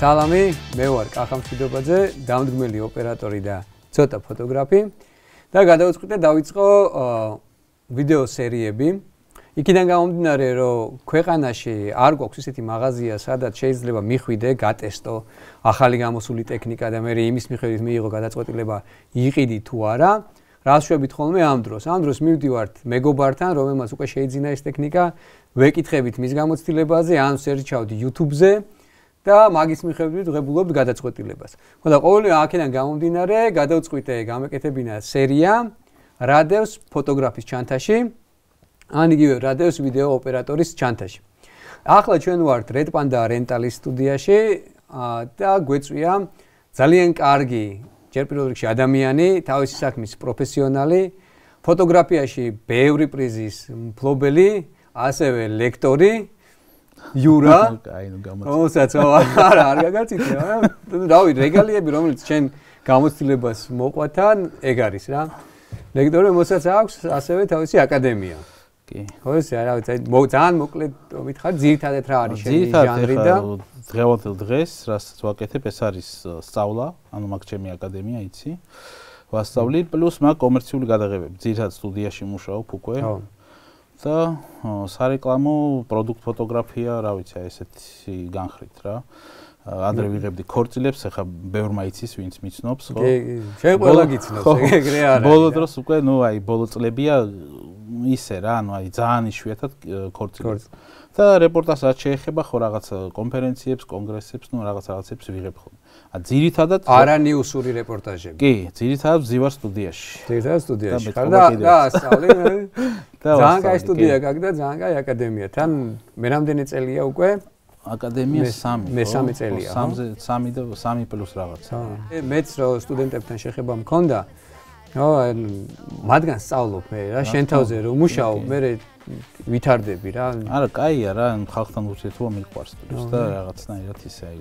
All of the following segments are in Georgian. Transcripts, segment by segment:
სალამი, მე ვარ კახამშვიდობაძე, დამდგმელი ოპერატორი და ცოტა ფოტოგრაფი და გადავწყვიტე დავიწყო ვიდეო სერიები. იქიდან გამომდინარე, რომ ქვეყანაში არ გვაქვს ისეთი მაღაზია, სადაც შეიძლება მიხვიდე, გატესტო ახალი გამოსული ტექნიკა და მე იმის მიხედვით მიიღო გადაწყვეტილება იყიდი თუ არა. რას შვებით ხოლმე ამ დროს? ამ დროს მივდივართ მეგობართან, რომელმაც უკვე შეიძინა ეს ტექნიკა, ვეკითხებით მის გამოცდილებაზე, ან სერჩავდი YouTube-ზე და მაგის მიხედვით ვღებულობთ გადაწყვეტილებას. ხო და ყოველივე აქედან გამომდინარე, გადავწყვიტე გამეკეთებინა სერია რადევს ფოტოგრაფის ჩანთაში, ან იგივე რადევს ვიდეო ოპერატორის ჩანთაში. ახლა ჩვენ ვართ Red Panda Rental-ის სტუდიაში და გვეწვია ძალიან კარგი ჯერ პირველ რიგში ადამიანი, თავისი საქმის პროფესიონალი, ფოტოგრაფიაში ბევრი პრიზის მფლობელი, ასევე ლექტორი იურა. რომელსაც არ გაგაცითე, რავი, რეგალიები, რომელიც ჩვენ გამოცდილებას მოყვათან, ეგ არის რა. ლექტორი, რომელსაც აქვს ასევე თავისი აკადემია. კი. ხო, ესე რა ვიცი, ძალიან მოკლედ მითხარ, ძირითადად რა არის შენი ჟანრი და დღევანდელ დღეს, რასაც ვაკეთებ, ეს არის სწავლა, ანუ მაგ ჩემი აკადემია, იცი. ვასწავლი, პლუს მაგ კომერციული გადაღებები. ძირითადად სტუდიაში მუშაობ უკვე. ხო. და სარეკლამო პროდუქტ ფოტოგრაფია, რა ვიცი, ესეთი განხრით რა. ადრე ვიღებდი ქორწილებს, ახლა ბევრმა იცის, ვინც მიცნობს, ხო? კი, შენ ყველა გიცნობს, ეგრე არა. ბოლო დროს უკვე, ბოლო წლებია ისე რა, ძალიან იშვიათად ქორწილებს. და რეპორტაჟსაც შეეხება ხო რაღაც კონფერენციებს, კონგრესებს, რაღაცებს ვიღებ ხოლმე. ძირითადად არანიუსური რეპორტაჟები. კი, ძირითადად ვზივარ სტუდიაში. ძირითადად სტუდიაში. და ასწავლე მე. ძალიან კაი სტუდია გაქვს და ძალიან კაი აკადემია. თან მე რამდენი წელია უკვე? აკადემია 3. მე 3 წელია. 3 და 3 პლუს რაღაც. მეც რო სტუდენტებთან შეხება მქონდა, მათგან სწავლობ მე რა, შენ თავზე რომ მუშაობ, მე ვითარდები რა. არა, კაია რა, ხალხთან ურთიერთობა მიყვარს და რაღაცნაირად ისე აი.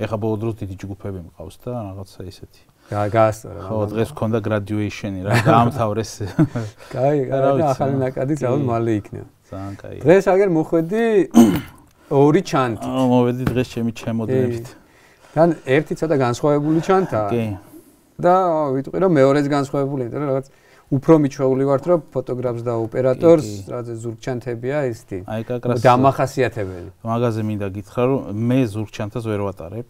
ეხლა ბოლო დროს დიდი ჯგუფები მყავს და რაღაცა ისეთი. გაასწორა. ხო, დღეს მქონდა graduation-ი რა, დაამთავრეს. კაი, და ახალი ნაკადი ძალიან მალე იქნება. ძალიან კაი. დღეს აგერ მოხვედი ორი ჩანთით. მოვედი დღეს ჩემი ჩემოდნებით. თან ერთი ცოტა განსხვავებული ჩანთაა. კი. და ვიტყვი რომ მეორეც განსხვავებული, იმიტომ რომ რაღაც უფრო მიჩვეული ვართ რომ ფოტოგრაფს და ოპერატორს, რაღაც ზურგ ჩანთებია ესეთი. აი კაკრას დამახასიათებელი. მაგაზე მინდა გითხრა რომ მე ზურგ ჩანთას ვერ ვატარებ.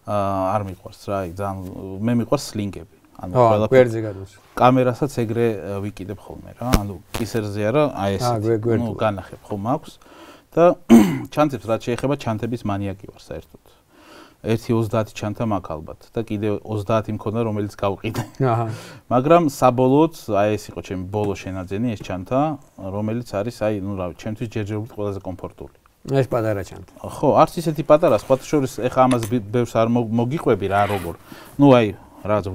არ მიყვარს რა, აი ძალიან მე მიყვარს სლინგები. ანუ ყველაფერი გვერდზე გადოს. კამერასაც ეგრე ვიკიდებ ხოლმე რა, ანუ კისერზე არა, აი ესეთი. განახებ ხომ აქვს. და ჩანთებს რაც შეეხება ჩანთების მანიაკი ვარ საერთოდ. 1.30 ჩანთა მაქვს ალბათ და კიდე 30 მქონდა რომელიც გავყიდე. აჰა. მაგრამ საბოლოოდ აი ეს იყო ჩემი ბოლო შენაძენი ეს ჩანთა, რომელიც არის აი რა ვიცი, ჩემთვის ჯერჯერობით ყველაზე კომფორტული. ეს პატარა ჩანთა. ხო, არც ისეთი პატარა, სხვათა შორის ეხა ამას ბევრს არ მოგიყვები რა როგორ. აი რაღაც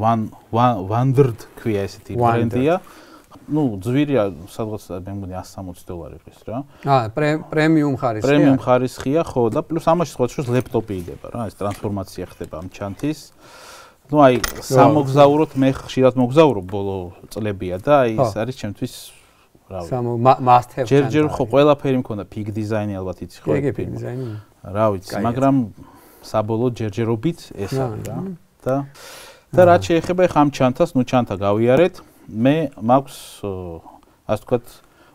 Wandered ქვია ესეთი ბრენდია. ძვირია სადღაც მე მგონი $160 ყრის რა. პრემიუმ ხარისხია. პრემიუმ ხარისხია, ხო, და პლუს ამაში სხვა შორის ლეპტოპი იდება რა, ეს ტრანსფორმაცია ხდება ამ ჩანთის. აი სამოგზაუროთ მე ხშირად მოგზაურობ ბოლო წლებია და აი ეს არის ჩემთვის რა ვიცი. must have. ჯერჯერ ხო ყველაფერი მქონდა pig design-ი ალბათ იცი ხო? კი, pig design-ი. რა ვიცი, მაგრამ საბოლოოდ ჯერჯერობით ეს არის რა. და რაც შეეხება ხა ამ ჩანთას, ჩანთა გავიარეთ. მე მაქვს ასე ვთქვათ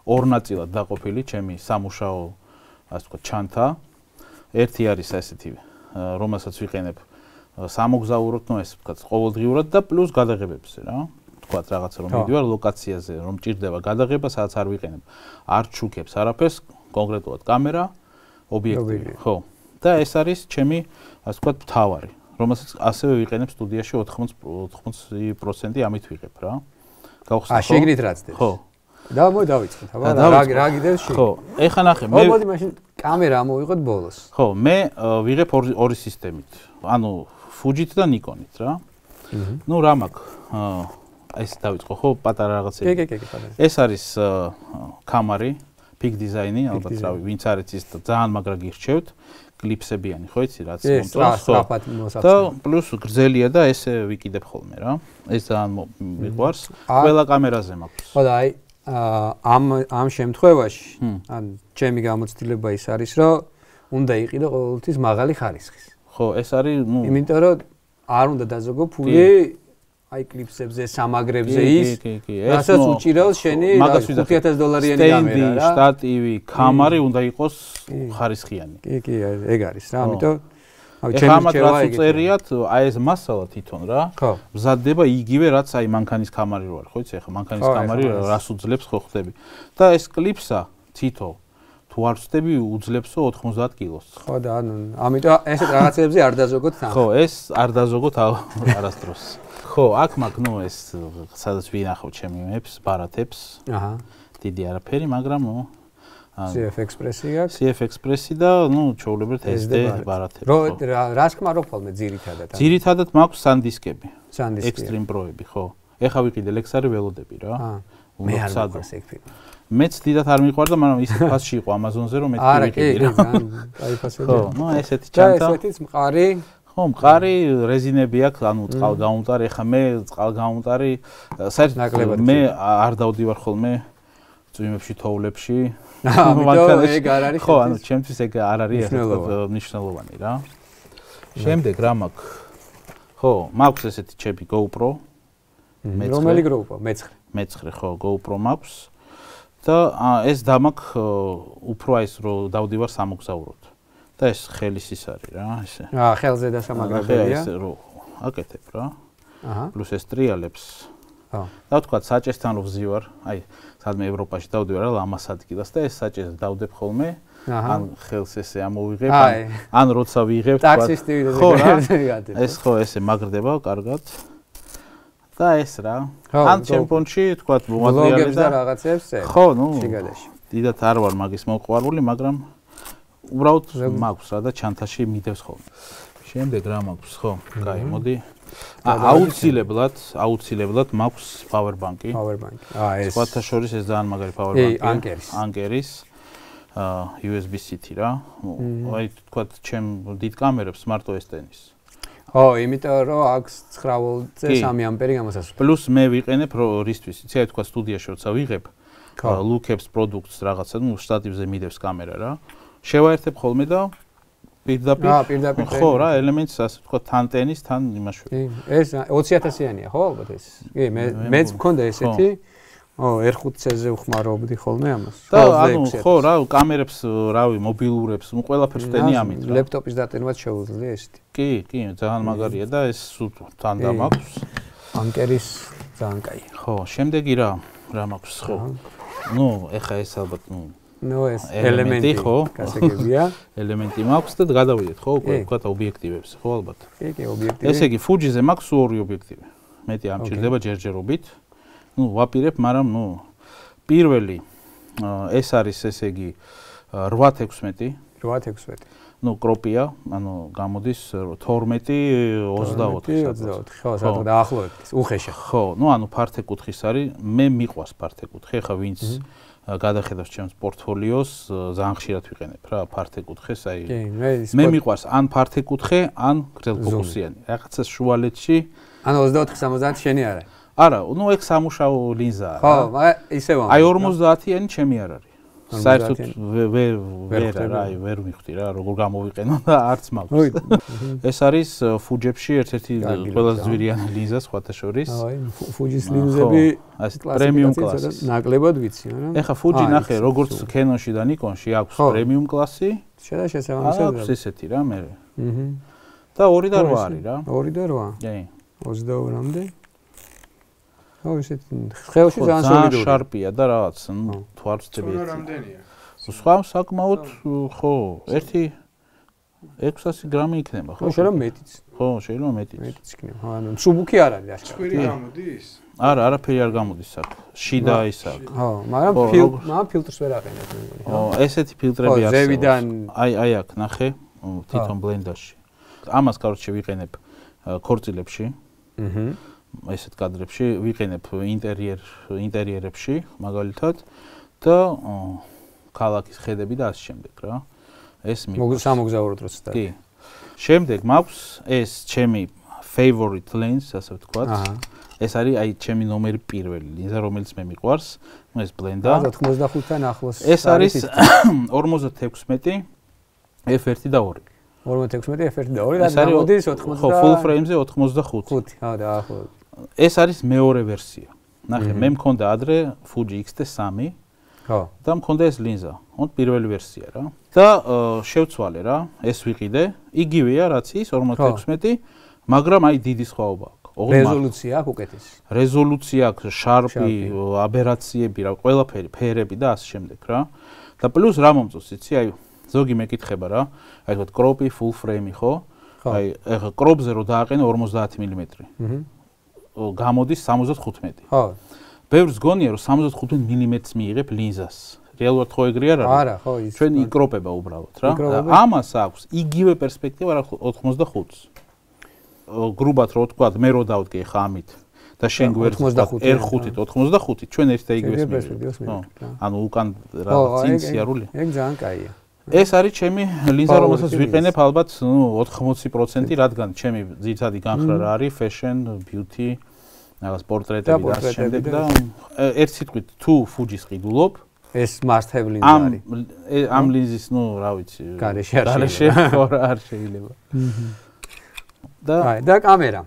ორ ნაწილად დაყოფილი ჩემი სამუშაო ასე ვთქვათ ჩანთა. ერთი არის ასეთი, რომელსაც ვიყენებ სამოგზაუროდ, ესე ვთქვათ, ყოველდღიურად და პლუს გადაღებებზე რა. ვთქვათ რაღაცა რომ მიდივარ ლოკაციაზე, რომ ჭირდება გადაღება, სადაც არ ვიყენებ. არ ჩუქებს არაფერს, კონკრეტულად კამერა, ობიექტივი, ხო. და ეს არის ჩემი ასე ვთქვათ მთავარი, რომელსაც ასევე ვიყენებ სტუდიაში 80% ამით ვიღებ რა. შეგნით რაც დევს. ხო. და დავიწყოთ, აბა რა გიდევს შე? ხო. ეხა ნახე, მე მოდი მაშინ კამერა ამოვიღოთ ბოლოს. ხო, მე ვიღებ ორი სისტემით. ანუ Fuji-ით და Nikon-ით რა. რა მაქვს? ეს დავიწყო ხო, პატარა რაღაცები. კი, პატარა. ეს არის კამარი, pig design-ი, ალბათ რავი, ვინც არ იცის და ძალიან მაგრა გირჩევთ. კლიპსებიანი ხო იცი რაც მომწონს და პლუს გრძელია და ესე ვიკიდებ ხოლმე რა. ეს ძალიან მიყვარს. ყველა კამერაზე მაქვს. ხო და აი ამ შემთხვევაში ან ჩემი გამოცდილება ის არის რომ უნდა იყიდო ყოველთვის მაღალი ხარისხის. ხო, ეს არის, ნუ იმიტომ რომ არ უნდა დაზოგო ფული აი კლიპსებზე, სამაგრებზე ის. რასაც უჭირავს შენი $5000 გამერა რა. შტატივი, კამარი უნდა იყოს ხარისხიანი. კი, ეგ არის რა, ამიტომ ეხლა ამათ რაც უწერიათ, აი ეს მასალა თვითონ რა. მზადდება იგივე რაც აი მანქანის კამარი რო არის, ხო იცი ახლა მანქანის კამარი რას უძლებს ხო ხდები. და ეს კლიპსა თითო თუ არ ვწდები უძლებსო 90 კილოს. ხო და ანუ ამიტომ ესეთ რაღაცებზე არ დაზოგოთ თან. ხო, ეს არ დაზოგოთ არასდროს. ხო, აქ მაგ ნუ ეს სადაც ვინახავ ჩემი მეებს, ბარათებს. აჰა. დიდი არაფერი, მაგრამ ნუ CF Express-ი აქვს. CF Express-ი და ნუ ჩვეულებრივ SD ბარათები. რას ხმარო ხოლმე ძირითადად? ძირითადად მაქვს სანდისკები. სანდისკი. Extreme Pro-ები, ხო. ეხა ვიყიდე ლექსარი ველოდები რა. მე არ მაქვს ეგ ფილმი. მეც დიდად არ მიყვარდა, მაგრამ ისე ფასში იყო Amazon-ზე რომ მეთქი ვიყიდი რა. აი ფასები. ხო, ნუ ესეთი ჩანთა. და ესეთიც მყარი. ხო, მყარი რეზინები აქვს, ანუ წყალგამომტარი, ეხა მე წყალგამომტარი საერთოდ მე არ დავდივარ ხოლმე წვიმებში, თოვლებში. ამიტომ ეგ არ არის. ხო, ანუ ჩემთვის ეგ არ არის მნიშვნელოვანი რა. შემდეგ რა მაქვს? ხო, მაქვს ესეთი ჩემი GoPro. რომელი GoPro? მე-9 ხო, GoPro მაქვს. და ეს დამაქვს უფრო აი ეს რო დავდივარ სამოგზაუროდ. და ეს ხელის ის არის რა, ესე. ხელზე და სამაგრებელია. ესე რო აკეთებ რა. აჰა. პლუს ეს ტრიალებს. და თქვა საჭესთან რო ვზივარ, აი სადმე ევროპაში დავდივარ რა ლამას ადგილას და ეს საჭეს დავდებ ხოლმე. ან ხელს ესე ამოვიღებ, ან როცა ვიღებ თქვა. ტაქსისტი ვიდეო. ეს ხო ესე მაგრდება კარგად. და ეს რა. ან ჩემპონში თქვა მომატრიალებს და რაღაცებს წერს. ხო, ნუ შიგადაში. დიდად არ ვარ მაგის მოყვარული, მაგრამ უბრალოდ მაქვს რა და ჩანთაში მიდევს ხოლმე. შემდეგ რა მაქვს, ხო? კაი, მოდი. აუცილებლად მაქვს power bank-ი. power bank. ეს. სხვათა შორის ეს ძალიან მაგარი power bank-ი. Ankeris. USB-C რა. აი თქვა ჩემ დიდ კამერებს Smart OS 10-ის. ო, იმიტომ რომ აქვს 9 ვოლტზე 3 ამპერი გამოსასვლელი. პლუს მე ვიყენებ რისთვის, იცი, აი თქვა სტუდიაში როცა ვიღებ, lookups პროდუქტს რაღაცა, ნუ შტატივზე მიდევს კამერა რა. შევაერთებ ხოლმე და პირდაპირ ხო რა, ელემენტს ასე თქვა თან ტენის, თან იმაში. ეს 20000-იანია, ხო ალბათ ეს? კი, მეც მქონდა ესეთი. R5C-ზე ვხმარობდი ხოლმე ამას. და ანუ ხო რა, კამერებს, რავი, მობილურებს, ნუ ყველაფერს ტენი ამით რა. ლეპტოპის დატენවත් შეუძლია ესეთი. კი, ძალიან მაგარია და ეს თან დამაქვს. Ankeris ძალიან კაი. ხო, შემდეგი რა მაქვს ხო? ნუ ეხა ეს ალბათ ნუ ეს ელემენტი ხო? გასაგებია. ელემენტი მაქვს და გადავიდეთ ხო? უკვე თქვა ობიექტივებს ხო ალბათ? კი, ობიექტივი. ესე იგი Fuji-ზე მაქვს ორი ობიექტივი. მეტი არ მჭირდება ჯერჯერობით. ნუ ვაპირებ, მაგრამ ნუ პირველი ეს არის ესე იგი 8-16. 8-16. ნუ კროპია, ანუ გამოდის 12-24. ხო, სადღაც დაახლოებით, უხეშა. ხო, ნუ ანუ ფართეკუთხის არის, მე მიყვარს ფართეკუთხე, ხა ვინც გადახედავს ჩემს პორტფოლიოს, ძალიან ხშირად ვიყენებ რა ფართეკუთხეს, აი. მე მიყვარს ან ფართეკუთხე, ან გრძელფოკუსიანი. რაღაცა შუალედში. ანუ 24-70 შენი არა. არა, ნუ ეგ სამუშაო ლინზაა რა. ხო, ისე ვამბობ. აი 50-იანი ჩემი არ არის. საერთოდ ვერ მივხვდი რა, როგორ გამოვიყენო და არც მაქვს. ეს არის Fuji-ში ერთ-ერთი ყველაზე ძვირიანი ლინზა სხვათა შორის. აი, Fuji-ის ლინზები პრემიუმ კლასის. ნაკლებად ვიცი, მაგრამ ეხა Fuji ნახე, როგორც Canon-ში და Nikon-ში აქვს პრემიუმ კლასი. შესაბამისად აქვს ესეთი რა მე. და 2 და 8 არის რა. 2 და 8. კი. 22-მდე. ხო, ისეთ ხელში ძალიან სოლიდური. შარპია და რაღაც, ნუ თუ არ ვწდები. სხვა რამდენია? სხვა საკმაოდ ხო, 600 გრამი იქნება, ხო? შეიძლება მეტიც. ხო, შეიძლება მეტიც. მეტიც იქნება. ხო, ანუ მსუბუქი არ არის აშკარად. ცხვირი გამოდის? არა, არაფერი არ გამოდის აქ. შიდა ის აქ. ხო, მაგრამ ფილტრს ვერ აყენებ მე მგონი. ხო, ესეთი ფილტრები არსებობს. ზევიდან აი აქ ნახე, თვითონ ბლენდერში. ამას კაროჩე ვიყენებ ქორწილებში. ესეთ კადრებში ვიყენებ ინტერიერებში მაგალითად და ქალაქის ხედები და ასე შემდეგ რა. ეს სამოგზაურო დროს და. კი. შემდეგ მაქვს ეს ჩემი favorite lens, ასე ვთქვათ. ეს არის აი ჩემი ნომერი პირველი ლინზა, რომელიც მე მიყვარს. ნუ ეს ბლენდა. 95-დან ახლოს. ეს არის 56 f1 და 2. 56 F1 და 2 და გამოდის 80. ხო, full frame-ზე 85. 5, ხო, დაახლოებით. ეს არის მეორე ვერსია. ნახე, მე მქონდა ადრე Fuji X-T3. ხო. და მქონდა ეს ლინზა. ოღონდ პირველი ვერსია რა. და შევცვალე რა, ეს ვიყიდე. იგივეა რაც ის 56, მაგრამ აი დიდი სხვაობა აქვს. რეზოლუცია აქვს უკეთესი. რეზოლუცია აქვს, შარპი, აბერაციები რა, ყველაფერი, ფერები და ასე შემდეგ რა. და პლუს რა მომწონს, იცი, აი ზოგი მეკითხება რა, აი თქვა კროპი, full frame ხო? აი ეხა კროპზე რო დააყენო 50 მმ. გამოდის 75. ხო. ბევრს გონია რომ 75 მმ-ს მიიღებ ლინზას. რეალურად ხო ეგრე არ არის? არა, ხო, ის. ჩვენ იკროპება უბრალოდ რა. ამას აქვს იგივე პერსპექტივა რა 85-ს. გრუბად რო ვთქვა, მე რო დავდგე ხა ამით და შენ გვერდს R5-ით 85, ჩვენ ერთ და იგივეს მივიღებთ. ანუ უკან რაღაც ინსიარული. ეგ ძალიან კაია. ეს არის ჩემი ლინზა, რომელსაც ვიყენებ ალბათ 80%, რადგან ჩემი ძირითადი განხრა რა არის fashion, beauty, რაღაც პორტრეტები და ასე შემდეგ და ერთ სიტყვით თუ Fuji-ს ყიდულობ, ეს must have ლინზა არის. ამ ლინზის, რა ვიცი, გარეშე არ შეიძლება. და კამერა.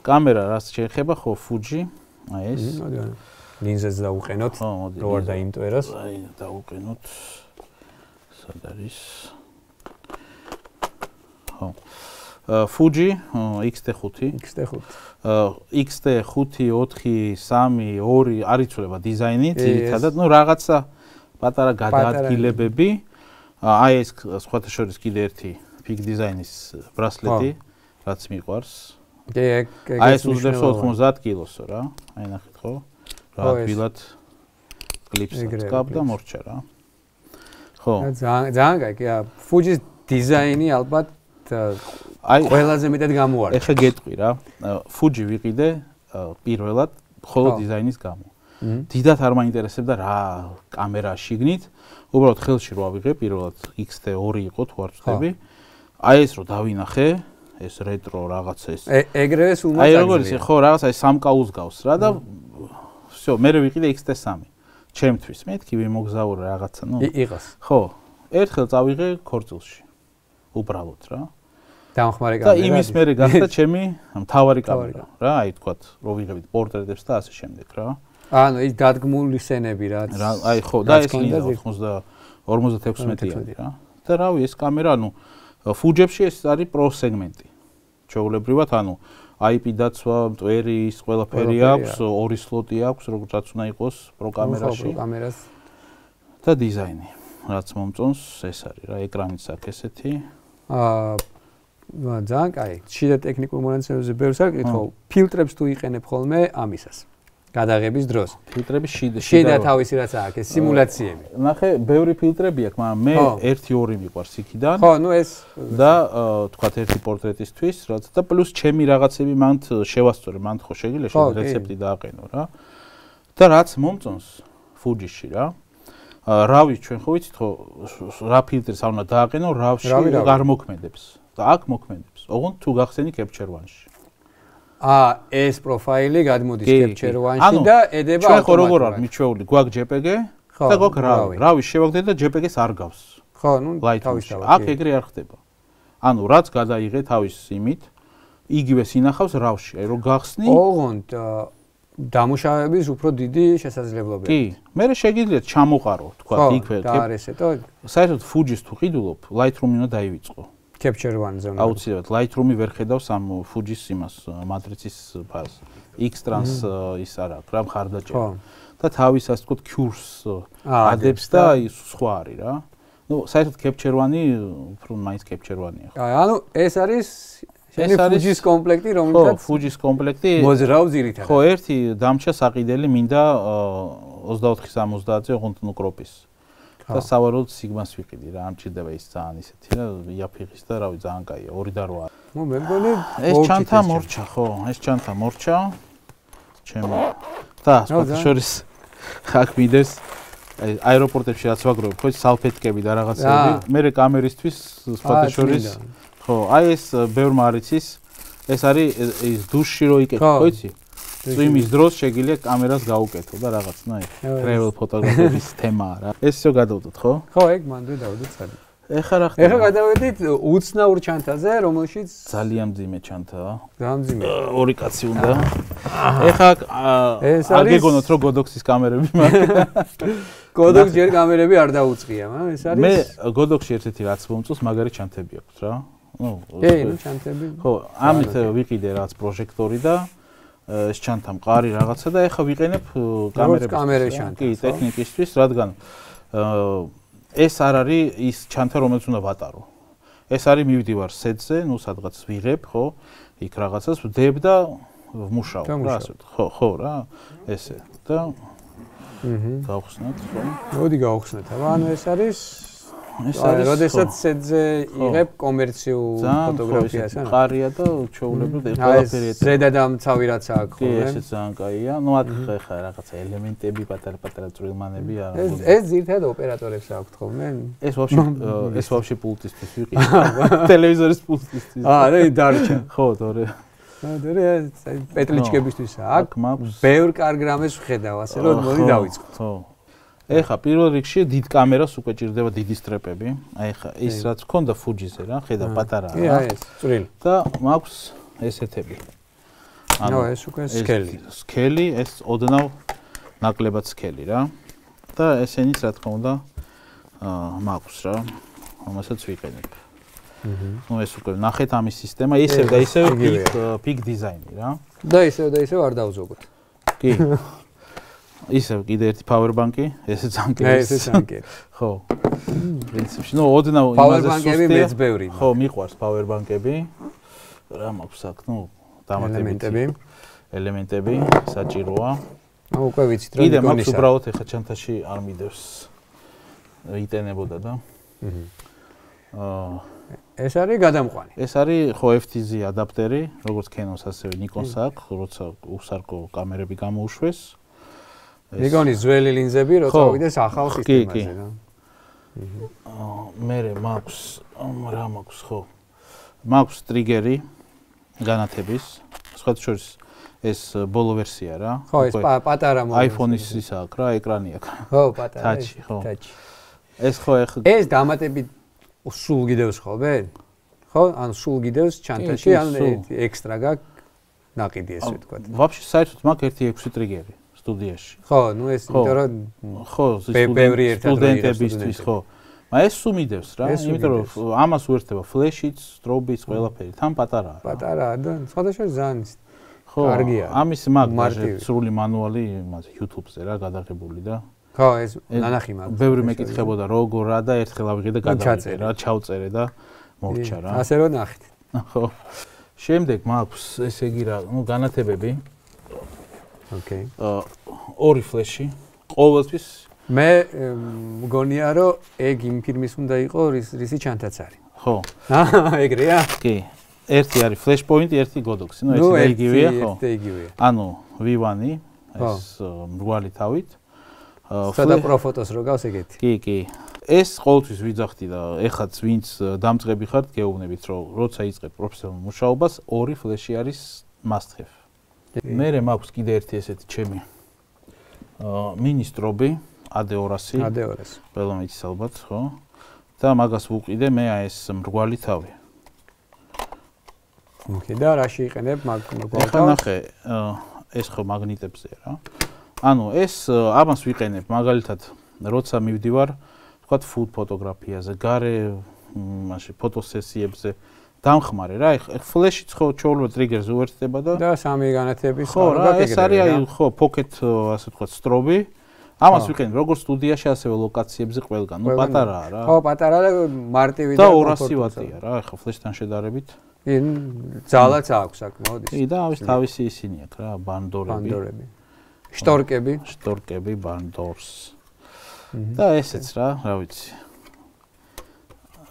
კამერა რაც შეიძლება ხო Fuji, აი ეს. ლინზას დავუყენოთ, რო არ დაიმტვეროს. აი დავუყენოთ. სად არის? ხო. Fuji X-T5. X-T5, 4, 3, 2 არ იცვლება დიზაინი, ძირითადად, რაღაცა პატარა გადაადგილებები. აი ეს სხვათა შორის კიდე ერთი ფიგ დიზაინის ბრასლეტი, რაც მიყვარს. აი ეს უძებს 90 კილოსო რა. აი ნახეთ ხო? რა ადგილად კლიპსაც გაბ და მორჩა რა. ხო. ძალიან კაია. Fuji-ს დიზაინი ალბათ ყველაზე მეტად გამოარჩა. ეხა გეტყვი რა. Fuji ვიყიდე პირველად ხოლო დიზაინის გამო. დიდათ არ მაინტერესებდა რა კამერა შიგნით. უბრალოდ ხელში რო ავიღე პირველად X-T2 იყო თუ არ ვწდები. აი ეს რო დავინახე, ეს რეტრო რაღაცა ეს. ეგრევე სულ მოწაგზია. აი როგორ ისე ხო რაღაცა ეს სამკაულს გავს რა და всё, მე ვიყიდე X-T3. ჩემთვის მეთქი ვიმოგზაურე რაღაცა, იყოს. ხო, ერთხელ წავიღე ქორწილში. უბრალოდ რა. დამხმარე კამერა. და იმის მერე გახდა ჩემი მთავარი კამერა, რა, აი თქვათ, რო ვიღებთ პორტრეტებს და ასე შემდეგ რა. ანუ ის დადგმული სცენები რაც. აი ხო, და ეს ლინზა 56-იანი რა. და რავი, ეს კამერა, ანუ Fuji-ში ეს არის პრო სეგმენტი. ჩვეულებრივად, ანუ IP დაცვა, მტვერი, ის ყველაფერი აქვს, 2 სლოტი აქვს, როგორც უნდა იყოს პრო კამერაში. პრო კამერას. და დიზაინი, რაც მომწონს, ეს არის რა, ეკრანიც აქვს ესეთი. ძალიან კაი. შიდა ტექნიკურ მონაცემებზე ბევრს არ გითხო, ფილტრებს თუ იყენებ ხოლმე ამისას. გადაღების დროს. ფილტრები შიდა თავისი რაც აქვს, ეს სიმულაციები. ნახე, ბევრი ფილტრები აქვს, მაგრამ მე 1-2 მიყვარს იქიდან. ხო, ეს და თქვათ ერთი პორტრეტისთვის, რაც და პლუს ჩემი რაღაცები მანდ შევასწორი, მანდ ხო შეგიძლია რეცეპტი დააყენო რა. და რაც მომწონს Fuji-ში რა. რავი ჩვენ ხო ვიცით ხო რა ფილტრს არ უნდა დააყენო, რავში არ მოქმედებს. და აქ მოქმედებს. ოღონდ თუ გახსენი Capture One-ში. ეს პროფაილი გადმოდის Capture One-ში და ედება ჩვენ ხო როგორ არ მიჩვეული, გვაქვს JPG და გვაქვს რავი. რავი შევაგდეთ და JPG-ს არ გავს. ხო, თავისთავად. აქ ეგრე არ ხდება. ანუ რაც გადაიღე თავის იმით, იგივე ინახავს რავში. აი რო გახსნი, ოღონდ დამუშავების უფრო დიდი შესაძლებლობები. კი, მე შეგიძლიათ ჩამოყარო, თქვა იქვე. და არესეთო. საერთოდ Fuji-ს თუ ყიდულობ, Lightroom-ი უნდა დაივიწყო. Capture One-ზე. აუცილებლად Lightroom-ი ვერ ხედავს ამ Fuji-s იმას მატრიცის ფაზს. X-Trans ის არ აქვს, რა მხარდაჭერა. და თავის ასე ვთქვათ Cures ადებს და ის სხვა არის რა. ნუ საერთოდ Capture One-ი უფრო მაინც Capture One-ია. ანუ ეს არის Fuji-s კომპლექტი, რომელსაც Fuji-s კომპლექტი მოძრავ ძირითადად. ხო, ერთი დამჭა საყიდელი მინდა 24-70-ზე ოღონდ ნუ კროპის. და სავარაუდოდ Sigma-ს ვიყიდი რა, ამ ჭირდება ის ძალიან ისეთი რა, იაფიღის და რავი, ძალიან კაია, 2 და 8. ნუ მე მგონი ეს ჩანთა მორჩა, ხო, ეს ჩანთა მორჩა. ჩემო. და სხვა შორის აქ მიდეს აეროპორტებში რაც ვაგროვებ, ხო, სალფეტკები და რაღაცები. მე კამერისთვის სხვა შორის ხო, აი ეს ბევრმა არ იცის, ეს არის ის დუშში რო იკეთო, ხო იცი? წვიმის დროს შეგიძლია კამერას გაუკეთო და რაღაცნაირად travel ფოტოგრაფიის თემაა რა. ეს ისო გადავდოთ, ხო? ხო, ეგ მანდ დავდოთ საერთოდ. ეხლა რა ხდება? ეხლა გადავედით უცნაურ ჩანთაზე, რომელშიც ძალიან მძიმე ჩანთაა. ძალიან მძიმე. ორი კაცი უნდა. ეხლა არ გეგონოთ რომ გოდოქსის კამერები მაქვს. გოდოქს ჯერ კამერები არ დაუწყია, ეს არის. მე გოდოქსში ერთ-ერთი რაც მომწონს, მაგარი ჩანთები აქვს რა. კი, ჩანთები. ხო, ამით ვიყიდე რაც პროჟექტორი და ეს ჩანთა მყარი რაღაცა და ეხლა ვიყენებ კამერებს. კი, ტექნიკისთვის, რადგან ეს არ არის ის ჩანთა, რომელიც უნდა ვატარო. ეს არის მივდივარ სეტზე, ну სადღაც ვიღებ, ხო? იქ რაღაცას ვდებ და ვმუშაობ რა, ასე ვთქვი. ხო რა, ესე. და გავხსნათ, ხო? მოდი გავხსნათ. ანუ ეს არის როდესაც სეტზე იღებ კომერციულ ფოტოგრაფიას, ანუ მყარია და ჩვეულებრივ ყველაფერი ეს ზედადამცავი რაც აქვს, ხო? ეს ძალიან კაია. ну აქ ხა რაღაცა ელემენტები, პატარ-პატარა წვრილმანები არა. ეს ძირითადად ოპერატორებს აქვთ ხოლმე? ეს ვაფშე პულტისთვის ვიყიდე. ტელევიზორის პულტისთვის. და დარჩა. ხო, თორე. პეტლიჩკებისთვის აქ მაქვს. ბევრ კარგ რამეს ვხედავ, ასე რომ მოდი დავიწყოთ. ხო. ეხა პირველ რიგში დიდ კამერას უკვე ჭირდება დიდი სტრეპები. აი ხა ის რაც ქონდა ფუჯიზე რა, ხედავ პატარაა. კი, აი ეს წვრილი. და მაქვს ესეთები. ანუ ეს უკვე სკელი. სკელი, ეს ოდნავ ნაკლებად სკელი რა. და ესენიც რა თქმა უნდა მაქვს რა, რომელსაც ვიყენებ. ну ეს უკვე ნახეთ ამის სისტემა, ისევ და ისევ პიკ დიზაინი რა. და ისევ არ დავზოგოთ. კი. ისევ კიდე ერთი power-bank-ი, ესე ძალიან ესე ძალიან. ხო. პრინციპში, ну ოდნავ იმაზე power-bank-ები მეც ბევრი. ხო, მიყვარს power-bank-ები. რა მაქვს აქ, ну დამატებითი ელემენტები საჭიროა. აუ უკვე ვიცით რომ კიდე მაქვს უბრალოდ ეხა ჩანთაში არ მიდევს. იტენებოდა და. ეს არის გადამყვანი. ეს არის ხო FTZ ადაპტერი, როგორც Canon-ს ასევე Nikon-ს აქვს, როცა უსარკო კამერები გამოუშვეს. Nikon-ის ძველი ლინზები რო წავიდეს ახალ სისტემაზე რა. მე მაქვს რა მაქვს ხო. მაქვს ტრიგერი განათების, სხვათა შორის ეს ბოლო ვერსია რა. ხო, ეს პატარა მოდელი. iPhone-ის ის აქვს რა, ეკრანი აქვს. ხო, პატარა. ტაჩი, ხო. ეს ხო ეხლა ეს დამატებით სულ გიდევს ხოლმე? ხო, ანუ სულ გიდევს ჩანთაში, ანუ ექსტრა გაქვს ნაყიდი ესე ვთქვა. ვაფშე საერთოდ მაქვს 1.6 ტრიგერი. სტუდიაში. ხო, ну ეს იმიტომ რომ ხო, ბევრი ერთად სტუდენტებისთვის ხო. მაგრამ ეს სულ მიდევს რა, იმიტომ რომ ამას უერთდება ფლეშიც, სტრობიც, ყველაფერი, თან პატარაა. პატარაა და სხვადასხვა ძალიან ხო, კარგია. ამის მაგ სრული მანუალი იმაზე YouTube-ზე რა გადაღებული და ხო, ეს ნანახი მაქვს. ბევრი მეკითხებოდა როგორ რა და ერთხელ ავიღე და გადავიღე რა, ჩავწერე და მოვჭა რა. ასე რომ ნახეთ. ხო. შემდეგ მაქვს ესე იგი რა, ну განათებები. ოკეი. ორი ფლეში. ყოველთვის მე მგონია რომ ეგ იმ ფირმის უნდა იყოს, რისი ჩანთაც არის. ხო. ეგრეა? კი. ერთი არის Flash Point, ერთი Godox. ну ეს იგივეა, ხო? ერთი იგივეა. ანუ V1-ი ეს მრგვალი თავით. სადა პროფოტოს რო გავს ეგეთი. კი, კი. ეს ყოველთვის ვიძახდი და ეხაც ვინც დამწყები ხართ, გეუბნებით რომ როცა იწყებ პროფესიონალურ მუშაობას, ორი Flash-ი არის must have. მე მაქვს კიდე ერთი ესეთი ჩემი მინისტრობი AD200. AD200. ყველა მეც ალბათ, ხო? და მაგას ვუყიდე მე აი ეს მრგვალი თავი. ოკეი, და რა შეიყენებ მრგვალი თავი? ახლა ნახე, ეს ხო მაგნიტებზე რა. ანუ ეს ამას ვიყენებ მაგალითად, როცა მივდივარ, თქვათ food ფოტოგრაფიაზე, გარე მაშინ ფოტოსესიებზე დამხმარე რა, ფლეშიც ხო ჩაულო ტრიგერზე უერთდება და სამი განათების ხო რა, ეს არის აი ხო pocket ასე ვთქვათ სტრობი. ამას ვიყენებ როგორც სტუდიაში, ასევე ლოკაციებზე ყველგან. ну პატარაა რა. ხო, პატარა და მარტივი და 200 ვატია რა, ახლა ფლეშთან შედარებით. კი, ძალაც აქვს საკმაოდ ის. კი, და ამის თავისი ისინი აქვს რა, ბანდორები. შტორკები, ბანდორს. და ესეც რა, რა ვიცი.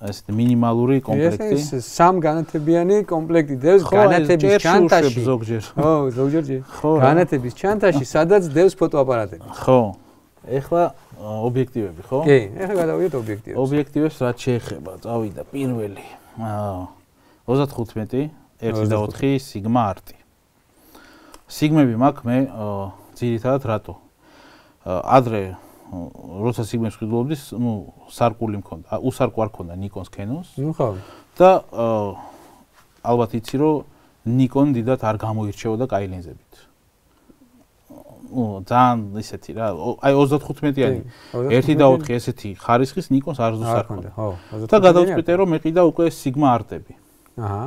ეს მინიმალური კომპლექტი. ეს სამ განათებიანი კომპლექტი დევს განათების ჩანთაში. ზოგჯერ. ხო, ზოგჯერ. განათების ჩანთაში, სადაც დევს ფოტოაპარატები. ხო. ეხლა ობიექტივები, ხო? კი, ეხლა გადავიდეთ ობიექტივებს. ობიექტივებს რაც შეეხება, წავიდა პირველი. 35 1.4 Sigma Art. სიგმები მაქვს მე ძირითადად რატო? ადრე როცა სიგნალს ვყიდულობდის, სარკული მქონდა. უსარკო არ მქონდა Nikon-ს, Canon-ს. ხო. და ალბათ იცი რომ Nikon დიდად არ გამოირჩეოდა კაი ლინზებით. ძალიან ისეთი რა, აი 35-იანი. 1.4 ესეთი ხარისხის Nikon-ს არ ზუსტარქონდა. ხო. და გადავწყვიტე რომ მეყიდა უკვე Sigma არტები. აჰა.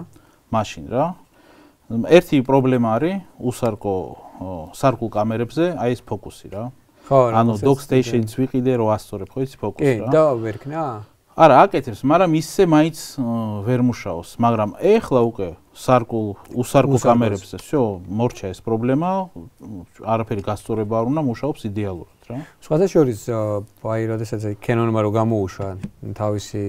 მაშინ რა. ერთი პრობლემა არის უსარკო სარკულ კამერებზე, აი ეს ფოკუსი რა. ხო, ანუ dock station-ს ვიყიდე რომ ასწორებ ხო იცი ფოკუსი რა. და ვერქნა? არა, აკეთებს, მაგრამ ისე მაინც ვერ მუშაობს, მაგრამ ეხლა უკვე უსარკულ კამერებზე, всё, მორჩა ეს პრობლემა, არაფერი გასწორება არ უნდა, მუშაობს იდეალურად რა. სხვათა შორის, აი, როდესაც Canon-მა რო გამოუშვა თავისი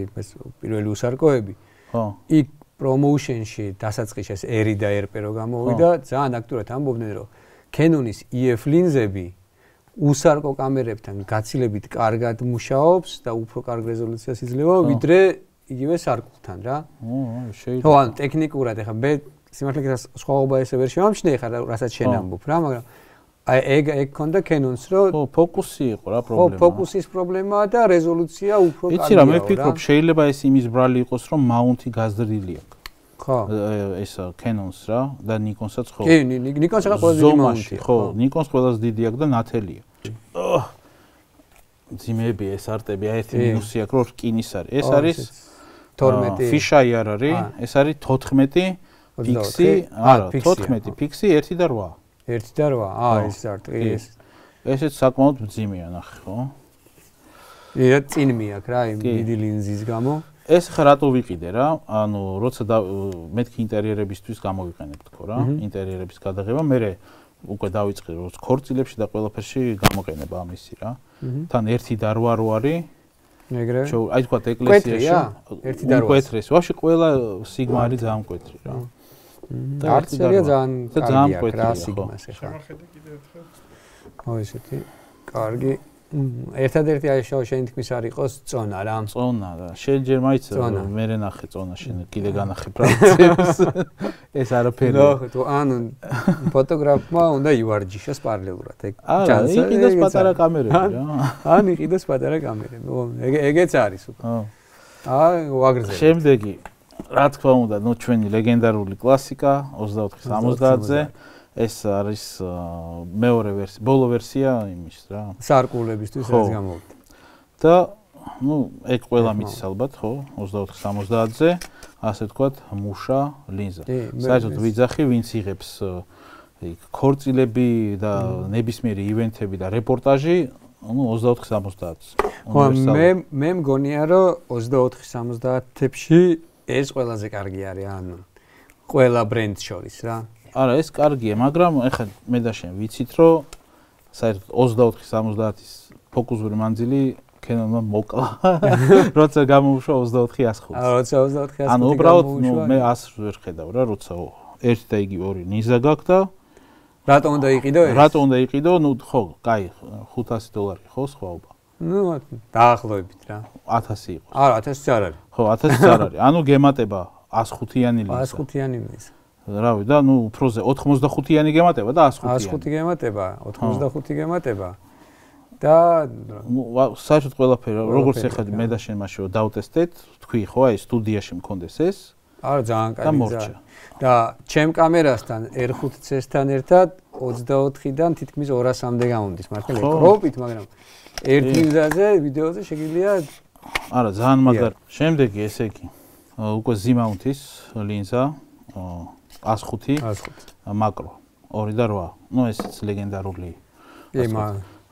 პირველი უსარკოები, ხო. იქ promotion-ში დასაწყისში R და RP რო გამოვიდა, ძალიან აქტიურად ამბობდნენ, რომ Canon-ის EF ლინზები უსარკო კამერებთან გაცილებით კარგად მუშაობს და უფრო კარგ რეზოლუციას იძლევა, ვიდრე იგივე სარკულთან რა. შეიძლება. ხო, ანუ ტექნიკურად ეხლა მე სიმართლე სხვაობა ესე ვერ შევამჩნე ეხლა რასაც შენ ამბობ რა, მაგრამ აი ეგ ქონდა Canon-ს რომ ხო, ფოკუსი იყო რა პრობლემა. ხო, ფოკუსის პრობლემაა და რეზოლუცია უფრო კარგია. იცი რა, მე ვფიქრობ, შეიძლება ეს იმის ბრალი იყოს, რომ მაუნტი გაზრდილი აქვს. ხო. ეს Canon-ს რა და Nikon-საც ხო. კი, Nikon-ს ახლა ყველაზე დიდი მაუნტი. ხო, Nikon-ს ყველაზე დიდი აქვს და ნათელია. ძიმები ეს არტები, აი ერთი მინუსი აქვს, რომ რკინის არის. ეს არის 12 fisheye არ არის, ეს არის 14 pixi, არა, 14 pixi 1 და 8. 1 და 8, ეს არტი, ეს. ესეც საკმაოდ მძიმეა ნახე, ხო? ია წინ მიაქვს რა, იმ დიდი ლინზის გამო. ეს ხა რატო ვიყიდე რა? ანუ როცა მეთქი ინტერიერებისთვის გამოვიყენებ თქო რა, ინტერიერების გადაღება, მე უკვე დავიწყე რომ ქორწილებში და ყველაფერში გამოყენება ამისი რა. თან 1 და 8 რო არის. ეგრე. აი თქვა ეკლესიაში 1 და 8. მკვეთრეს. ვაფშე ყველა Sigma არის ძალიან მკვეთრი რა. და არცერია ძალიან კარგია რა Sigma-ს ეხლა. სამხედრო კიდე ერთხელ. ხო ესეთი კარგი. ერთადერთი აი შენ თქმის არ იყოს წონა რა. წონა რა. შენ ჯერ მაიცა მე ნახე წონა შენ კიდე განახე პრაქტიკებს. ეს არაფერი. ნო, ანუ ფოტოგრაფმა უნდა ივარჯიშოს პარალელურად ეგ. არა, იყიდოს პატარა კამერები რა. ან იყიდოს პატარა კამერები. ეგეც არის უკვე. ხო. აი, ვაგრძელებ. შემდეგი რა თქმა უნდა, ნუ ჩვენი ლეგენდარული კლასიკა 24-70-ზე. ეს არის მეორე ვერსია, ბოლო ვერსია იმის რა. სარკულებისთვის რაც გამოვიდა. და ნუ ეგ ყველა მიცის ალბათ, ხო, 24-70-ზე, ასე ვთქვათ, მუშა ლინზა. საერთოდ ვიძახი, ვინც იღებს ქორწილები და ნებისმიერი ივენთები და რეპორტაჟი, ნუ 24-70-ს. ხო, მე მგონია, რომ 24-70-ებში ეს ყველაზე კარგი არის, ანუ ყველა ბრენდს შორის რა. არა, ეს კარგია, მაგრამ ეხლა მე და შენ ვიცით, რომ საერთოდ 24-70-ის ფოკუსური მანძილი Canon-მა მოკლა. როცა გამოუშვა 24-105. როცა 24-105. ანუ უბრალოდ მე 100 ვერ ხედავ რა, როცა ერთი და იგივე ორი ნიზა გაქვს და რატო უნდა იყიდო ეს? რატო უნდა იყიდო? ნუ ხო, კაი, $500 ხო სხვაობა. ნუ დაახლოებით რა. 1000 იყოს. არა, 1000 არ არის. ხო, 1000 არ არის. ანუ გემატება 105-იანი ლინზა. 105-იანი ლინზა. რავი და ნუ უფროზე 85-იანი გემატება და 105-იანი. 105 გემატება, 85 გემატება. და საერთოდ ყველაფერი როგორც ეხლა მე და შენ მაშინ დავტესტეთ, თქვი ხო, აი სტუდიაში მქონდეს ეს. არა, ძალიან კარგი. და ჩემ კამერასთან R5C-სთან ერთად 24-დან თითქმის 200-მდე გამომდის, მართლა კროპით, მაგრამ ერთ ლინზაზე ვიდეოზე შეგიძლია არა, ძალიან მაგარი. შემდეგი ესე იგი უკვე Z-mount-ის ლინზა 105 მაკრო 2 და 8. ნუ ესეც ლეგენდარული.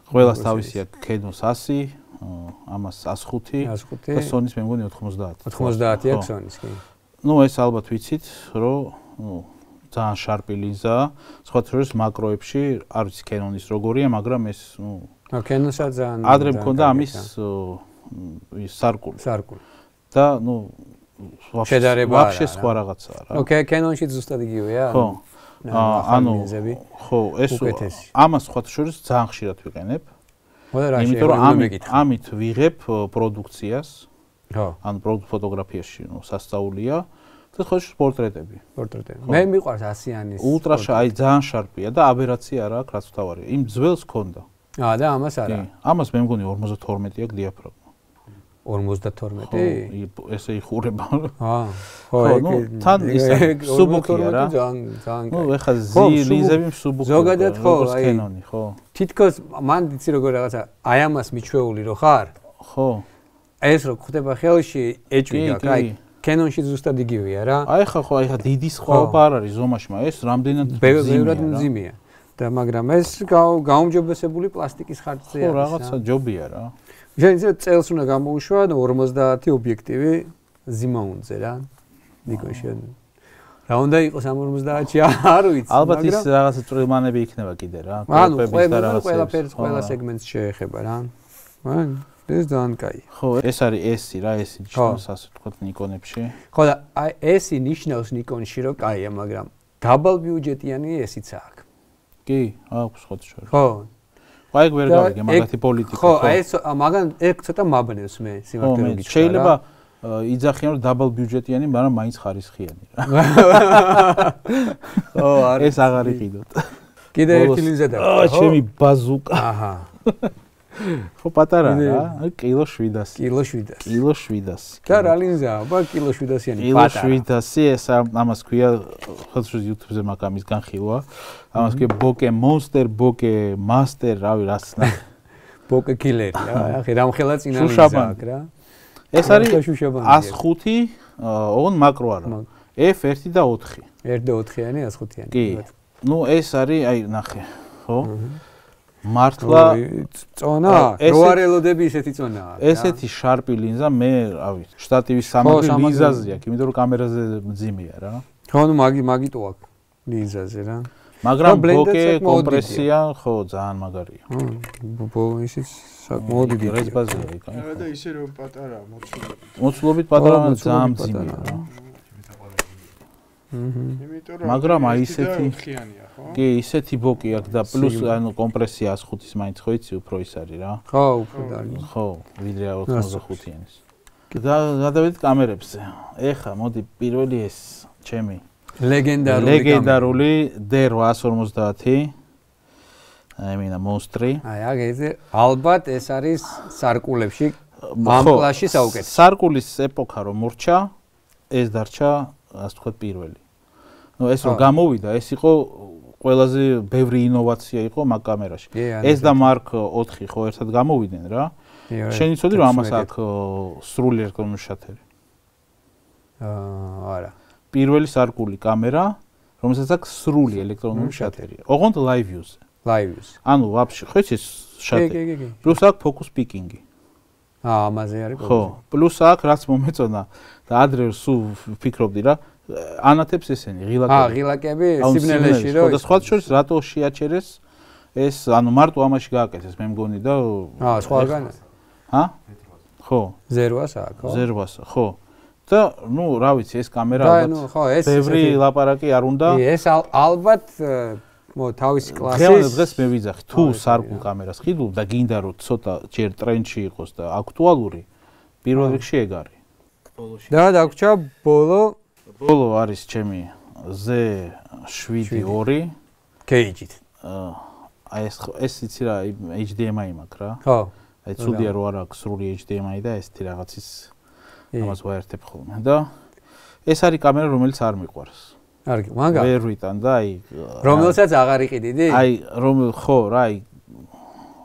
ყველას თავისი აქვს Canon 100, ამას 105 და Sony-ს მე მგონი 90. 90 აქვს Sony-ს, კი. ნუ ეს ალბათ ვიცით, რომ ძალიან შარპი ლინზაა. სხვათა შორის მაკროებში არ ვიცი Canon-ის როგორია, მაგრამ ეს Canon-საც ძალიან ადრე მქონდა ამის სარკული. და ნუ შედარება ვაფშე სხვა რაღაცაა რა. ოკეი, Canon-ში ზუსტად იგივეა. ხო. ანუ ხო, ეს ამას სხვათა შორის ძალიან ხშირად ვიყენებ. იმიტომ რომ ამით ვიღებ პროდუქციას. ხო. ანუ პროდუქტ ფოტოგრაფიაში სასწაულია და სხვა პორტრეტები. მე მიყვარს 100-ანის. ულტრა აი ძალიან შარპია და აბერაცია არა აქვს რაც თავარია. იმ ძველს ქონდა. და ამას არა. ამას მე მგონი 52 აქვს დიაფრაგმა. 52? ესე იხურება. ხო, თან ის სუბუქია რა. ძალიან. ნუ ეხა ლიზები სუბუქია. ზოგადად ხო, კენონი, ხო. თითქოს მან იცი როგორ რაღაცა აი ამას მიჩვეული რო ხარ? ხო. ეს რო ხდება ხელში ეჭვი გაქვს, აი კენონში ზუსტად იგივეა რა. აი ხა დიდი სხვაობა არ არის ზომაში, მაგრამ ეს რამდენად ბევრად მძიმეა. და მაგრამ ეს გაუმჯობესებული პლასტიკის ხარჯზე არის. ხო, რაღაცა ჯობია რა. შეიძლება წელს უნდა გამოუშვა 50 ობიექტივი ზიმაუნზე რა. ნიკოშენ. რა უნდა იყოს ამ 50-ში არ ვიცი, მაგრამ ალბათ ის რაღაცა წვრილმანები იქნება კიდე რა. ანუ ყველა სეგმენტს შეეხება რა. მან ეს ძალიან კაი. ხო, ეს არის S-ი რა, S-ი ნიშნავს ასე ვთქვათ Nikon-ებში. ხო და აი S-ი ნიშნავს Nikon-ში რომ კაია, მაგრამ double budget-იანი S-იც აქვს. კი, აქვს ხო შორის. ხო. აი ვერ გავიგე მაგათი პოლიტიკა. ხო, აი ეს მაგან ეგ ცოტა მაბნევს მე სიმართლე რომ გიჩვენა. შეიძლება იძახიან რომ double budget-იანი, მაგრამ მაინც ხარისხიანი რა. ხო, ეს აღარ იყიდოთ. კიდე ერთი ლინზა დაქვს, ხო? ჩემი ბაზუკა. აჰა. ხო პატარა რა, კილო 700. კილო 700. კილო 700. და რა ლინზაა? აბა კილო 700-იანი კილო 700, ეს ამას ქვია, ხოთშუს YouTube-ზე მაგ ამის განხილვა. ამას ქვია Bokeh Monster, Bokeh Master, რავი რას ნა. Bokeh Killer-ი რა, ახი რამხელა წინა ლინზა აქვს რა. ეს არის 105, ოღონდ მაკრო არა. F1 და 4. 1 და 4-იანი, 105-იანი. კი. ნუ ეს არის, აი ნახე, ხო? მართლა წონა, რო არ ელოდები ისეთი წონაა. ესეთი შარპი ლინზა მე, რავი, შტატივის სამაგრი ლინზაზე აქვს, იმიტომ რომ კამერაზე მძიმეა რა. ხო, ნუ მაგიტო აქვს ლინზაზე რა. მაგრამ Bokeh კომპრესია, ხო, ძალიან მაგარია. ისიც საკმაოდ დიდია. რეზბაზია იქ. და ისე რომ პატარა მოცულობით. მოცულობით პატარა ძალიან მძიმეა რა. იმიტომ რომ მაგრამ აი ისეთი ხიანია, ხო? კი, ისეთი Bokeh აქვს და პლუს ანუ კომპრესია 105-ის მაინც ხო იცი უფრო ის არის რა. ხო, უფრო დალი. ხო, ვიდრე 85-იანის. და გადავიდეთ კამერებზე. ეხა მოდი პირველი ეს ჩემი ლეგენდარული D850. აი მინა მონსტრი. აი აგეზე ალბათ ეს არის სარკულებში ამ კლასში საუკეთესო. სარკულის ეპოქა რომ მორჩა, ეს დარჩა ასე ვთქვათ პირველი. ნუ ეს რომ გამოვიდა, ეს იყო ყველაზე ბევრი ინოვაცია იყო მაგ კამერაში. ეს და Mark 4 ხო ერთად გამოვიდნენ რა. შენ იცოდი რომ ამას აქვს სრული ელექტრონული შათერი? არა. პირველი სარკული კამერა, რომელსაც აქვს სრული ელექტრონული შათერი. ოღონდ live use. live use. ანუ ვაფშე, ხო იცი შათერი. კი. პლუს აქვს focus picking-ი. ამაზე არის ხო, პლუს აქვს რაც მომეწონა და ადრე სულ ფიქრობდი რა, ანათებს ესენი ღილაკები. ღილაკები სიბნელეში რო. და სხვა შორის რატო შეაჩერეს ეს, ანუ მარტო ამაში გააკეთეს, მე მგონი და სხვაგან. ხო. 0-ას აქვს, ხო? 0-ას, ხო. და ნუ რა ვიცი, ეს კამერა ალბათ. და ნუ ხო, ეს ბევრი ლაპარაკი არ უნდა. კი, ეს ალბათ თავისი კლასის. ხელოვნებ დღეს მე ვიძახი, თუ სარკულ კამერას ხიდულ და გინდა რომ ცოტა ჯერ ტრენდში იყოს და აქტუალური, პირველ რიგში ეგ არის. და დაგვრჩა ბოლო არის ჩემი Z7-2 кейჯით. აი ეს იცი რა, HDMI მაქვს რა. ხო. აი ცუდია რომ არ აქვს სრული HDMI და ესეთი რაღაცის ამას ვაერთებ ხოლმე და ეს არის კამერა რომელიც არ მიყვარს. არ მაგა ვერ ვიტან და აი რომელსაც აღარ იყიდი? აი ხო რა აი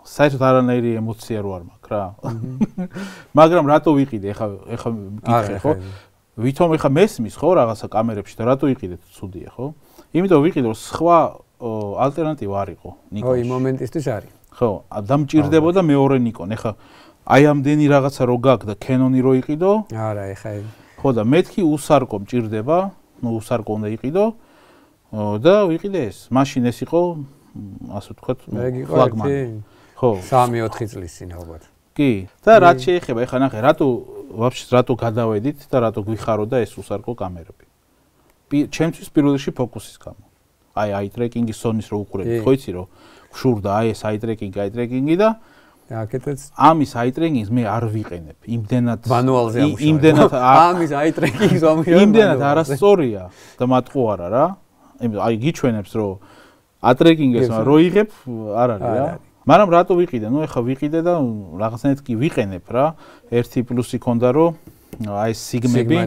საერთოდ არანაირი ემოცია რო არ მაქვს რა. მაგრამ რატო ვიყიდე ეხა მკითხე ხო? ვითომ ეხა მესმის ხო რაღაცა კამერებში და რატო იყიდეთ ცუდია ხო? იმიტომ ვიყიდე რომ სხვა ალტერნატივა არ იყო Nikon-ში. ხო, იმ მომენტისთვის არის. ხო, და მჭირდებოდა მეორე Nikon. ეხა აი ამდენი რაღაცა რო გაქვს და Canon-ი რო იყიდო? არა, ეხა ხო და მეთქი უსარკო მჭირდება, ნუ უსარკო უნდა იყიდო და ვიყიდე ეს. მაშინ ეს იყო ასე ვთქვათ ფლაგმანი. ხო. 3-4 წლის წინ ალბათ. კი. და რაც შეეხება, ეხა ნახე, რატო გადავედით და რატო გვიხაროდა ეს უსარკო კამერები. ჩემთვის პირველ რიგში ფოკუსის გამო. აი eye tracking-ი Sony-ს რო უყურებთ, ხო იცი რომ გშურდა აი ეს eye tracking-ი და აკეთებს ამის eye tracking-ს მე არ ვიყენებ. იმდენად მანუალზე ამუშავებ. იმდენად ამის eye tracking-ს ამუშავებ. იმდენად არასწორია და მათყო არა რა. აი გიჩვენებს რომ eye tracking-ს რო იღებ არ არის რა. მაგრამ რატო ვიყიდე? ნუ ეხლა ვიყიდე და რაღაცნაირად კი ვიყენებ რა. ერთი პლუსი ქონდა რომ აი სიგმები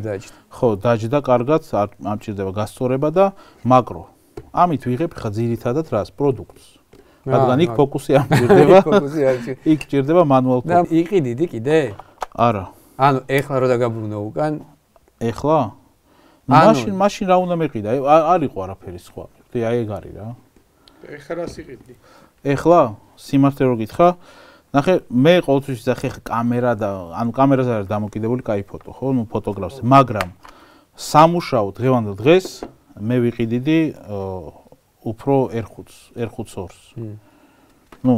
ხო დაჯდა კარგად, არ ამჭირდება გასწორება და მაკრო. ამით ვიღებ ხა ძირითადად რას? პროდუქტს. რადგან იქ ფოკუსი ამჭირდება. იქ ჭირდება მანუალ ფოკუსი. და იყიდიდი კიდე? არა. ანუ ეხლა რო დაგაბრუნო უკან? ეხლა? მაშინ რა უნდა მეყიდა? არ იყო არაფერი სხვა. აი ეგ არის რა. ეხლა რას იყიდი? ეხლა სიმართლე რო გითხრა, ნახე მე ყოველთვის ვიზახე კამერა და ანუ კამერაზე არის დამოკიდებული კაი ფოტო, ხო? ნუ ფოტოგრაფს, მაგრამ სამუშაო დღევანდელ დღეს მე ვიყიდიდი უფრო R5-2-ს. ნუ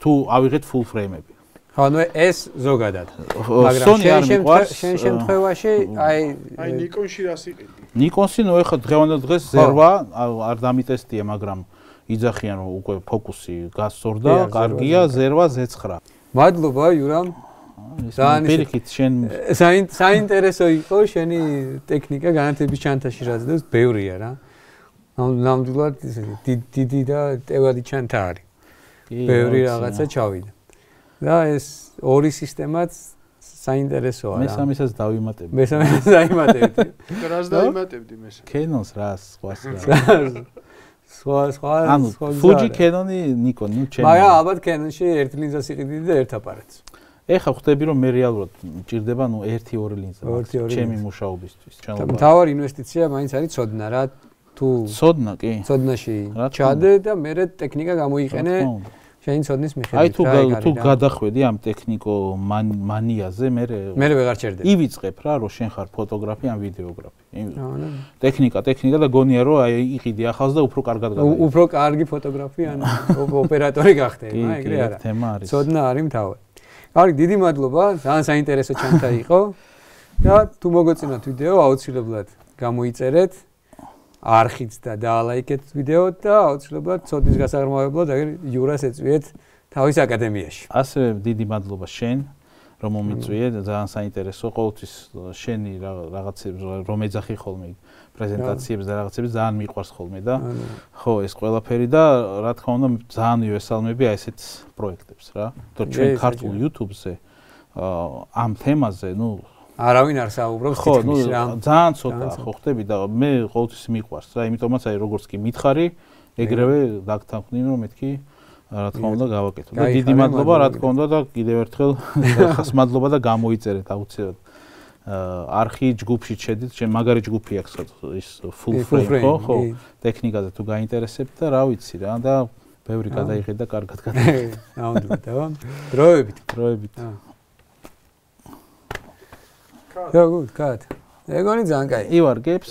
თუ ავიღეთ full frame-ები. ხო, ნუ ეს ზოგადად. Sony არ მიყვარს. შენ შემთხვევაში აი Nikon-ში რას იყიდი? Nikon-ში ნუ ეხლა დღევანდელ დღეს ზერვა არ დამიტესტია, მაგრამ იძახიან რომ უკვე ფოკუსი გასწორდა, კარგია, ზერვა Z9. მადლობა იურამ. პირიქით შენ საინტერესო იყო შენი ტექნიკა განათების ჩანთაში რაც დევს, ბევრია რა. ნამდვილად დიდი და ტევადი ჩანთა არის. ბევრი რაღაცა ჩავიდა. და ეს ორი სისტემაც საინტერესოა რა. მესამესაც დავიმატებდი. მესამესაც დაიმატებდი. და რას დაიმატებდი მესამე? Canon-ს რას, სხვას რა. სხვა ანუ Fuji, Canon-ი, Nikon, ნუ ჩემი. მაგრამ ალბათ Canon-ში ერთ ლინზას იყიდი და ერთ აპარატს. ეხლა ხვდები რომ მე რეალურად მჭირდება ნუ 1-2 ლინზა ჩემი მუშაობისთვის. მთავარი ინვესტიცია მაინც არის ცოდნა რა. თუ ცოდნა კი. ცოდნაში ჩადე და მე ტექნიკა გამოიყენე შენი ცოდნის მიხედვით. აი თუ გადახვედი ამ ტექნიკო მანიაზე, მე ვეღარ ჩერდები. ივიწყებ რა, რომ შენ ხარ ფოტოგრაფი ან ვიდეოგრაფი. ტექნიკა და გონია რომ აი იყიდი ახალს და უფრო კარგად გადაიღე. უფრო კარგი ფოტოგრაფი ან ოპერატორი გახდე, ეგრე არა. ცოდნა არის მთავარი. კარგი, დიდი მადლობა, ძალიან საინტერესო ჩანთა იყო. და თუ მოგეწონათ ვიდეო, აუცილებლად გამოიწერეთ. არხიც და დაალაიქეთ ვიდეო და აუცილებლად ცოდნის გასაღრმავებლად აგერ იურას ეწვიეთ თავის აკადემიაში. ასევე დიდი მადლობა შენ რომ მომიწვიე, ძალიან საინტერესო ყოველთვის შენი რაღაცებს რომ ეძახი ხოლმე პრეზენტაციებს და რაღაცებს ძალიან მიყვარს ხოლმე და ხო ეს ყველაფერი და რა თქმა უნდა ძალიან მივესალმები აი ესეთ პროექტებს რა. თორე ჩვენ ქართულ YouTube-ზე ამ თემაზე ნუ არავინ არ საუბრობს თითქმის რა. ძალიან ცოტა ხო ხტები და მე ყოველთვის მიყვარს რა, იმიტომაც აი როგორც კი მითხარი, ეგრევე დაგთანხმდი რომ მეთქი რა თქმა უნდა გავაკეთო. და დიდი მადლობა რა თქმა უნდა და კიდევ ერთხელ ხას მადლობა და გამოიწერეთ აუცილებლად. არხი ჯგუფში შედით, შენ მაგარი ჯგუფი აქვს ის full frame ხო? ტექნიკაზე თუ გაინტერესებთ და რა ვიცი რა და ბევრი გადაიღეთ და კარგად გადაიღეთ. ნამდვილად. დროებით. Ja, gut, cut. ეგონი ძალიან კაი. ივარგებს